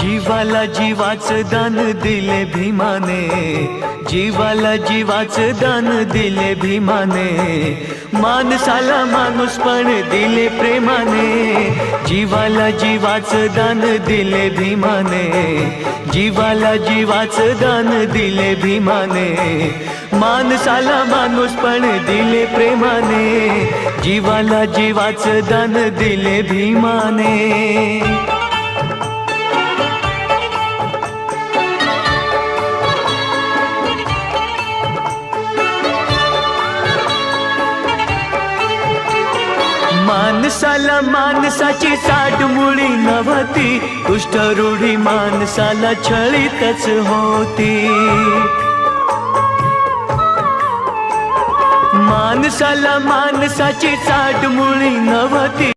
जीवाला जीवाचं दान दिले भीमाने, जीवाला जीवाचं दान दिले भीमाने, माणसाला माणूसपण दिले प्रेमाने, जीवाला जीवाचं दान दिले भीमाने, जीवाला जीवाचं दान दिले भीमाने, माणसाला माणूसपण दिले प्रेमाने, जीवाला जीवाचं दान दिले भीमाने। माणसाला माणसाची साडमुळी नव्हती, कुष्ठरूढी माणसाला छळीतच होती, माणसाला माणसाची साडमुळी नव्हती।